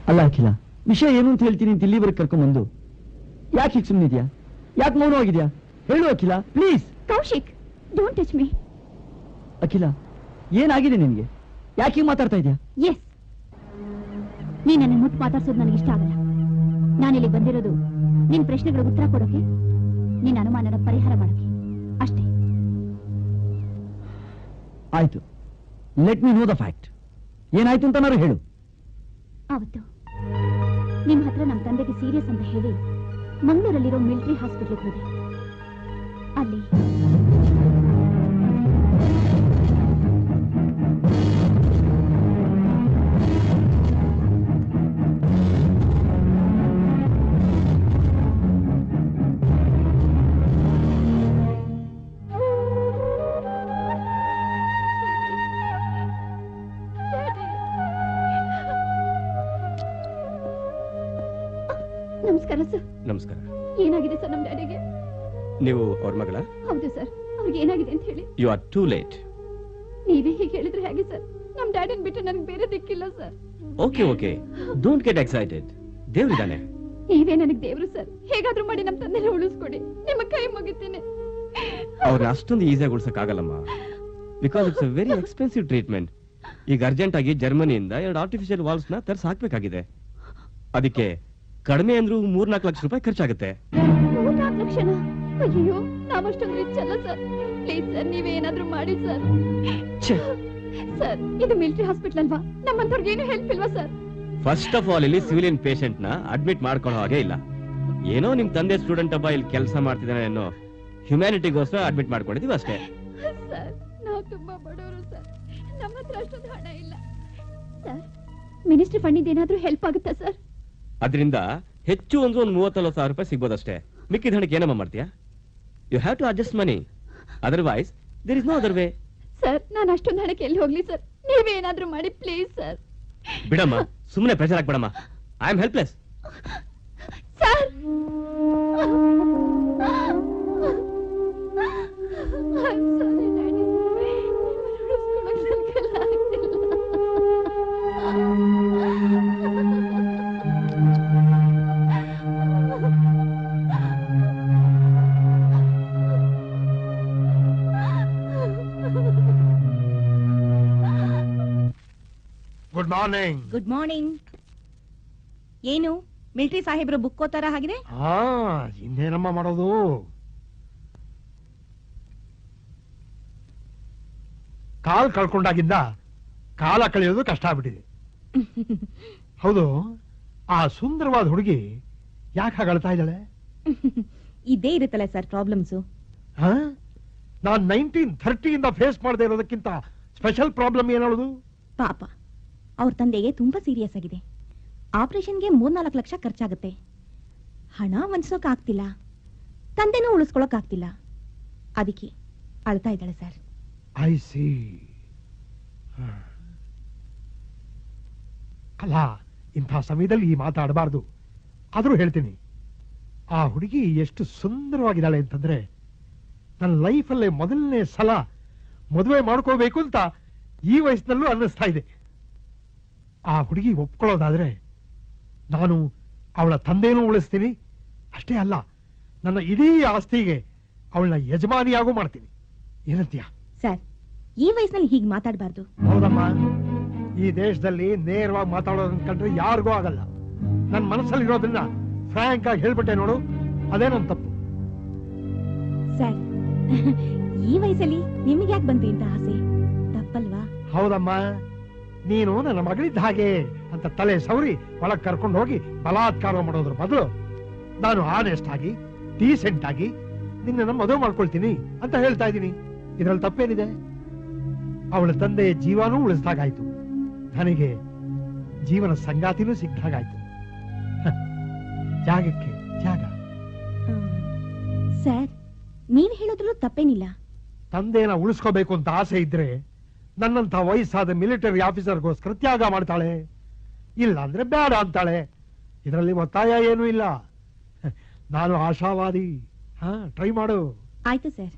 ಅಲ್ಲ ಅಖಿಲ, ವಿಷಯ ಏನು ಅಂತ ಹೇಳ್ತೀನಿ ಅಂತ ಇಲ್ಲಿವರೆಗೆ ಕರ್ಕೊಂಡ್ಬಂದು ಯಾಕೆ ಹೀಗೆ ಸುಮ್ಮನಿದ್ಯಾ? ಯಾಕೆ ಮೌನವಾಗಿದ್ಯಾ? ಹೇಳು ಅಖಿಲ please. Kaushik, don't touch me. ಅಖಿಲ, ಏನಾಗಿದೆ ನಿನ್ಗೆ? ಯಾಕೆ ಮಾತಾಡ್ತಾ ಇದೆಯಾ? ಎಸ್, ನೀನ್ ನನ್ನ ಮುಟ್ಟು ಮಾತಾಡ್ಸೋದು ನನಗೆ ಇಷ್ಟ ಆಗಲ್ಲ. ನಾನಿಲ್ಲಿ ಬಂದಿರೋದು ನಿನ್ ಪ್ರಶ್ನೆಗಳಿಗೆ ಉತ್ತರ ಕೊಡೋಕೆ, ನಿನ್ನ ಅನುಮಾನದ ಪರಿಹಾರ ಮಾಡೋಕೆ ಅಷ್ಟೇ. ಆಯ್ತು, let me know the fact. ಏನಾಯ್ತು ಅಂತ ನಾನು ಹೇಳು. ಅವತ್ತು ನಿಮ್ ಹತ್ರ ನಮ್ಮ ತಂದೆಗೆ ಸೀರಿಯಸ್ ಅಂತ ಹೇಳಿ ಮಂಗಳೂರಲ್ಲಿರೋ ಮಿಲಿಟರಿ ಹಾಸ್ಪಿಟಲ್ಗೆ ಹೋದೆ. ಅಲ್ಲಿ ನಮಸ್ಕಾರ ಸರ್. ನಮಸ್ಕಾರ. ಏನಾಗಿದೆ ಸರ್ ನಮ್ಮ ಡ್ಯಾಡಿಗೆ? ನೀವು ಅವ್ರ ಮಗಳ? ಹೌದು ಸರ್. ಅವ್ರಿಗೆ ಏನಾಗಿದೆ ಅಂತ ಹೇಳಿ. You are too late. ನೀವೇ ಹೀಗೆ ಹೇಳಿದ್ರೆ ಹೇಗೆ ಸರ್? ನಮ್ಮ ಡ್ಯಾಡಿನ ಬಿಟ್ಟು ನನಗೆ ಬೇರೆ ದಿಕ್ಕಿಲ್ಲ sir. Okay okay, don't get excited. ದೇವ್ರಿದ್ದಾನೆ. ನೀವೇ ನನಗೆ ದೇವ್ರು ಸರ್. ಹೇಗಾದ್ರೂ ಮಾಡಿ ನಮ್ಮ ತಂದೆನ ಉಳಿಸ್ಕೊಡಿ, ನಿಮ್ಮ ಕೈ ಮುಗಿತೀನಿ. ಅವ್ರನ್ನ ಅಷ್ಟೊಂದು ಈಸಿಯಾಗಿ ಉಳಿಸಕ್ಕಾಗಲ್ಲಮ್ಮ, because it's a very expensive treatment. ಈಗ ಅರ್ಜೆಂಟ್ ಆಗಿ ಜರ್ಮನಿಯಿಂದ 2 ಆರ್ಟಿಫಿಷಿಯಲ್ ವಾಲ್ವ್ಸ್ ನ ತರಿಸಿ ಹಾಕ್ಬೇಕಾಗಿದೆ. ಅದಕ್ಕೆ ಕಡಿಮೆ ಅಂದ್ರೂ 3-4 ಲಕ್ಷ ರೂಪಾಯಿ ಖರ್ಚಾಗುತ್ತೆ. 3-4 ಲಕ್ಷನಾ? ಅಯ್ಯೋ, ನಾವಷ್ಟೊಂದು ರಿಚ್ ಅಲ್ಲ ಸರ್. ಪ್ಲೀಸ್ ಸರ್, ನೀವೇನಾದ್ರೂ ಮಾಡಿ ಸರ್. ಸರ್, ಇದು ಮಿಲಿಟರಿ ಹಾಸ್ಪಿಟಲ್ ಅಲ್ವಾ? ನಮ್ಮಂತವ್ರಿಗೆ ಏನು ಹೆಲ್ಪ್ ಇಲ್ವಾ ಸರ್? ಫಸ್ಟ್ ಆಫ್ ಆಲ್ ಇಲ್ಲಿ ಸಿವಿಲಿಯನ್ ಪೇಷಂಟ್ ನ ಅಡ್ಮಿಟ್ ಮಾಡ್ಕೊಳ್ಳೋ ಹಾಗೆ ಇಲ್ಲ. ಏನೋ ನಿಮ್ ತಂದೆ ಸ್ಟೂಡೆಂಟ್ ಒಬ್ಬ ಇಲ್ಲಿ ಕೆಲಸ ಮಾಡ್ತಿದ್ದಾನೆ ಅನ್ನೋ ಹ್ಯುಮ್ಯಾನಿಟಿಗೋಸ್ಕರ ಅಡ್ಮಿಟ್ ಮಾಡ್ಕೊಂಡಿದೀವಿ ಅಷ್ಟೇ. ಸರ್, ನಾವು ತುಂಬಾ ಬಡವರು ಸರ್. ನಮ್ಮ ಹತ್ರ ಅಷ್ಟೊಂದು ಹಣ ಇಲ್ಲ ಸರ್. ಮಿನಿಸ್ಟ್ರಿ ಫಂಡಿಂದ ಏನಾದ್ರೂ ಹೆಲ್ಪ್ ಆಗುತ್ತಾ ಸರ್? ಅದರಿಂದ ಹೆಚ್ಚು ಒಂದು 30-40 ರೂಪಾಯಿ ಸಿಗ್ಬೋದಷ್ಟೇ. ಮಿಕ್ಕಿದ ಹಣಕ್ಕೆ ಏನಮ್ಮ ಮಾಡ್ತೀಯಾ? You have to adjust money, otherwise there is no other way. Sir, ನಾನು ಅಷ್ಟೊಂದು ಹಣಕ್ಕೆ ಎಲ್ಲಿ ಹೋಗ್ಲಿ ಸರ್? ನೀವೇ ಏನಾದ್ರೂ ಮಾಡಿ ಪ್ಲೀಸ್ ಸರ್. ಬಿಡಮ್ಮ, ಸುಮ್ಮನೆ ಪ್ರೆಷರ್ ಹಾಕ್ಬಿಡಮ್ಮ. I am helpless. Sir, good morning. Good morning. ಏನು ಮಿಲಿಟರಿ ಸಾಹೇಬ್ರು ಬುಕ್ ಓತಾರ ಆಗಿದೆ? ಇನ್ನೇನಮ್ಮ ಮಾಡೋದು? ಕಾಲ್ ಕಳ್ಕೊಂಡಾಗಿದ್ದ ಕಾಲ ಕಳೆಯೋದು ಕಷ್ಟ ಆಗ್ಬಿಟ್ಟಿದೆ. ಹೌದು, ಆ ಸುಂದರವಾದ ಹುಡುಗಿ ಯಾಕೆ ಹಾಗಳ್ತಾ ಇದ್ದಾಳೆ? ಇದೇ ಇರುತ್ತಲ್ಲ ಸರ್ ಪ್ರಾಬ್ಲಮ್ಸು. ನಾನ್ 1930 ಫೇಸ್ ಮಾಡದೆ ಇರೋದಕ್ಕಿಂತ ಸ್ಪೆಷಲ್ ಪ್ರಾಬ್ಲಮ್ ಏನೋದು? ಪಾಪ, ಅವ್ರ ತಂದೆಗೆ ತುಂಬಾ ಸೀರಿಯಸ್ ಆಗಿದೆ. ಆಪರೇಷನ್ಗೆ 3-4 ಲಕ್ಷ ಖರ್ಚಾಗುತ್ತೆ. ಹಣ ಹೊಂದ್ಸೋಕ್ ಆಗ್ತಿಲ್ಲ, ತಂದೆನೂ ಉಳಿಸ್ಕೊಳಕ್ ಆಗ್ತಿಲ್ಲ. ಅದಕ್ಕೆ ಅಳ್ತಾ ಇದ್ದಾಳೆ ಸರ್. I C. ಅಲ್ಲ, ಇಂಥ ಸಮಯದಲ್ಲಿ ಈ ಮಾತಾಡಬಾರ್ದು, ಆದ್ರೂ ಹೇಳ್ತೀನಿ. ಆ ಹುಡುಗಿ ಎಷ್ಟು ಸುಂದರವಾಗಿದ್ದಾಳೆ ಅಂತಂದ್ರೆ, ನನ್ನ ಲೈಫಲ್ಲೇ ಮೊದಲನೇ ಸಲ ಮದುವೆ ಮಾಡ್ಕೋಬೇಕು ಅಂತ ಈ ವಯಸ್ಸಿನಲ್ಲೂ ಅನ್ನಿಸ್ತಾ ಇದೆ. ಆ ಹುಡುಗಿ ಒಪ್ಕೊಳ್ಳೋದಾದ್ರೆ ನಾನು ಅವಳ ತಂದೆನೂ ಉಳಿಸ್ತೀನಿ, ಅಷ್ಟೇ ಅಲ್ಲ ನನ್ನ ಇಡೀ ಆಸ್ತಿಗೆ ಅವಳನ್ನ ಯಜಮಾನಿಯಾಗೂ ಮಾಡ್ತೀನಿ. ಏನಂತೀಯ? ಸರ್, ಈ ವಯಸ್ಸಿನಲ್ಲಿ ಹೀಗೆ ಮಾತಾಡಬಾರ್ದು. ಹೌದಮ್ಮ, ಈ ದೇಶದಲ್ಲಿ ನೇರವಾಗಿ ಮಾತಾಡೋದನ್ನ ಕಂಡ್ರೆ ಯಾರಿಗೂ ಆಗಲ್ಲ. ನನ್ನ ಮನಸ್ಸಲ್ಲಿರೋದನ್ನ ಫ್ರಾಂಕ್ ಆಗಿ ಹೇಳ್ಬಿಟ್ಟೆ ನೋಡು, ಅದೇ ನನ್ನ ತಪ್ಪು. ಸರ್, ಈ ವಯಸ್ಸಲ್ಲಿ ನಿಮ್ಗೆ ಯಾಕೆ ಬಂತು ಇಂತ ಆಸೆ? ತಪ್ಪಲ್ವಾ? ಹೌದಮ್ಮ, ನೀನು ನನ್ನ ಮಗಳಿದ್ದ ಹಾಗೆ ಅಂತ ತಲೆ ಸವರಿ ಒಳಗ್ ಕರ್ಕೊಂಡು ಹೋಗಿ ಬಲಾತ್ಕಾರ ಮಾಡೋದ್ರ ಬದಲು ನಾನು ಆನೆಸ್ಟ್ ಆಗಿ ಡೀಸೆಂಟ್ ಆಗಿ ನಿನ್ನ ಮದುವೆ ಮಾಡ್ಕೊಳ್ತೀನಿ ಅಂತ ಹೇಳ್ತಾ ಇದ್ದೀನಿ. ಇದ್ರಲ್ಲಿ ತಪ್ಪೇನಿದೆ? ಅವಳ ತಂದೆಯ ಜೀವನೂ ಉಳಿಸ್ದಾಗಾಯ್ತು, ನನಗೆ ಜೀವನ ಸಂಗಾತಿನೂ ಸಿಕ್ಕಾಗಾಯ್ತು. ಜಾಗಕ್ಕೆ ಜಾಗ. ಸರ್, ನೀವ್ ಹೇಳೋದ್ರಲ್ಲೂ ತಪ್ಪೇನಿಲ್ಲ. ತಂದೆನ ಉಳಿಸ್ಕೋಬೇಕು ಅಂತ ಆಸೆ ಇದ್ರೆ ನನ್ನಂತ ವಯಸ್ಸಾದ ಮಿಲಿಟರಿ ಆಫೀಸರ್ಗೋಸ್ಕರ ತ್ಯಾಗ ಮಾಡ್ತಾಳೆ, ಇಲ್ಲ ಅಂದ್ರೆ ಬೇಡ ಅಂತಾಳೆ. ಇದರಲ್ಲಿ ಒತ್ತಾಯ ಏನೂ ಇಲ್ಲ. ನಾನು ಆಶಾವಾದಿ. ಟ್ರೈ ಮಾಡು. ಆಯ್ತು ಸರ್.